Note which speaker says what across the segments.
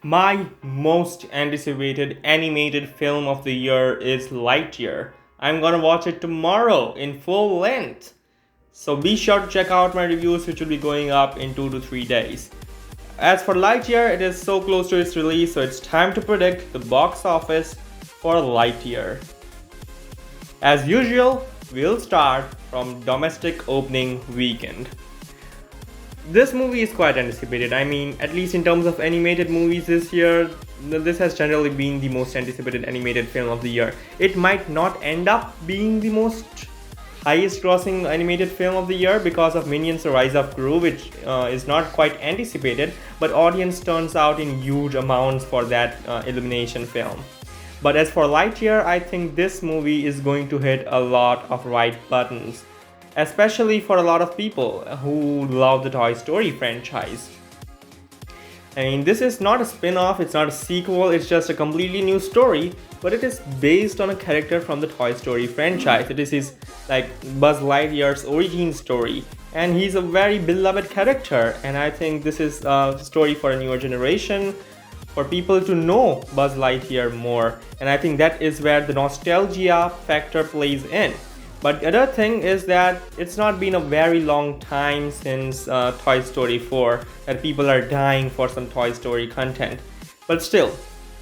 Speaker 1: My most anticipated animated film of the year is Lightyear. I'm gonna watch it tomorrow in full length. So be sure to check out my reviews, which will be going up in 2 to 3 days. As for Lightyear, it is so close to its release, so it's time to predict the box office for Lightyear. As usual, we'll start from domestic opening weekend. This movie is quite anticipated. I mean, at least in terms of animated movies this year, this has generally been the most anticipated animated film of the year. It might not end up being the most highest grossing animated film of the year because of Minions: The Rise of Gru, which is not quite anticipated, but audience turns out in huge amounts for that elimination film. But as for Lightyear, I think this movie is going to hit a lot of right buttons, especially for a lot of people who love the Toy Story franchise. I mean, this is not a spin-off, it's not a sequel, it's just a completely new story, but it is based on a character from the Toy Story franchise. It is his, like, Buzz Lightyear's origin story, and he's a very beloved character, and I think this is a story for a newer generation, for people to know Buzz Lightyear more, and I think that is where the nostalgia factor plays in. But the other thing is that it's not been a very long time since Toy Story 4 that people are dying for some Toy Story content. But still,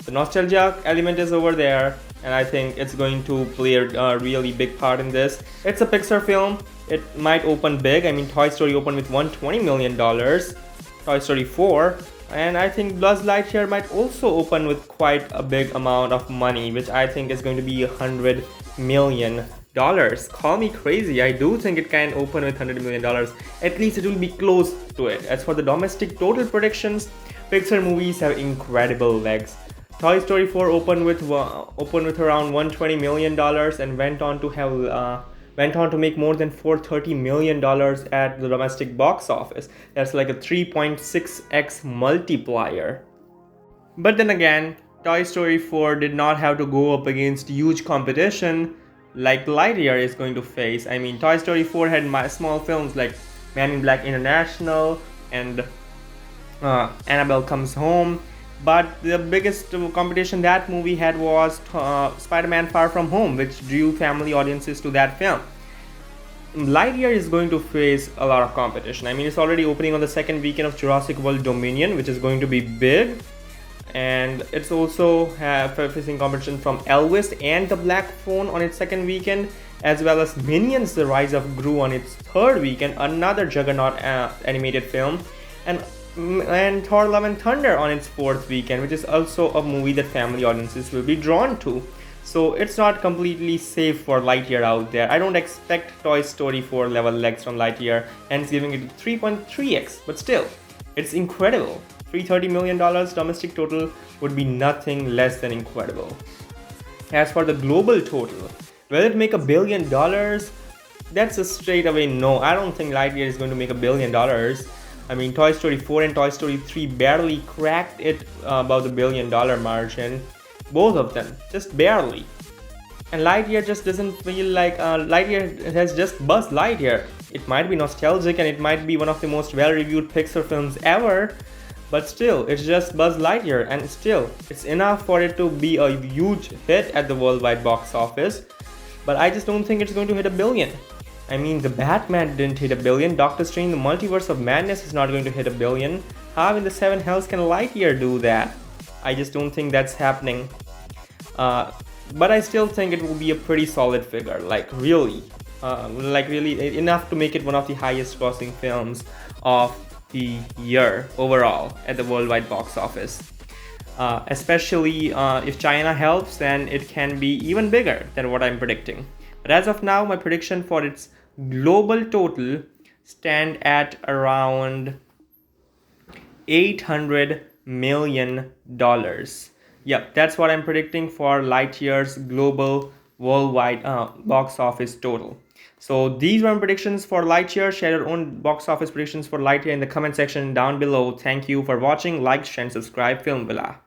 Speaker 1: the nostalgia element is over there, and I think it's going to play a really big part in this. It's a Pixar film. It might open big. I mean, Toy Story opened with $120 million, Toy Story 4, and I think Buzz Lightyear might also open with quite a big amount of money, which I think is going to be $100 million. Call me crazy, I do think it can open with $100 million. At least it will be close to it. As for the domestic total predictions, Pixar movies have incredible legs. Toy Story 4 opened with around $120 million and went on to make more than $430 million at the domestic box office. That's like a 3.6x multiplier. But then again, Toy Story 4 did not have to go up against huge competition like Lightyear is going to face. I mean, Toy Story 4 had small films like Man in Black International and Annabelle Comes Home, but the biggest competition that movie had was Spider-Man Far From Home, which drew family audiences to that film. Lightyear is going to face a lot of competition. I mean, it's already opening on the second weekend of Jurassic World Dominion, which is going to be big. And it's also facing competition from Elvis and the Black Phone on its second weekend, as well as Minions: The Rise of Gru on its third weekend, another juggernaut animated film, and Thor: Love and Thunder on its fourth weekend, which is also a movie that family audiences will be drawn to. So it's not completely safe for Lightyear out there. I don't expect Toy Story 4 level legs from Lightyear, and it's giving it 3.3x, but still, it's incredible. $330 million domestic total would be nothing less than incredible. As for the global total, will it make $1 billion? That's a straight away no. I don't think Lightyear is going to make $1 billion. I mean, Toy Story 4 and Toy Story 3 barely cracked it above the $1 billion margin. Both of them, just barely. And Lightyear just doesn't feel like Lightyear has just Buzz Lightyear. It might be nostalgic and it might be one of the most well-reviewed Pixar films ever, but still, it's just Buzz Lightyear, and still, it's enough for it to be a huge hit at the worldwide box office. But I just don't think it's going to hit $1 billion. I mean, the Batman didn't hit $1 billion. Doctor Strange: The Multiverse of Madness is not going to hit $1 billion. How in the seven hells can Lightyear do that? I just don't think that's happening. But I still think it will be a pretty solid figure, like really enough to make it one of the highest grossing films of the year overall at the worldwide box office. Especially if China helps, then it can be even bigger than what I'm predicting. But as of now, my prediction for its global total stand at around $800 million. Yep, that's what I'm predicting for Lightyear's global worldwide box office total. So these were my predictions for Lightyear. Share your own box office predictions for Lightyear in the comment section down below. Thank you for watching. Like, share, and subscribe. Film Villa.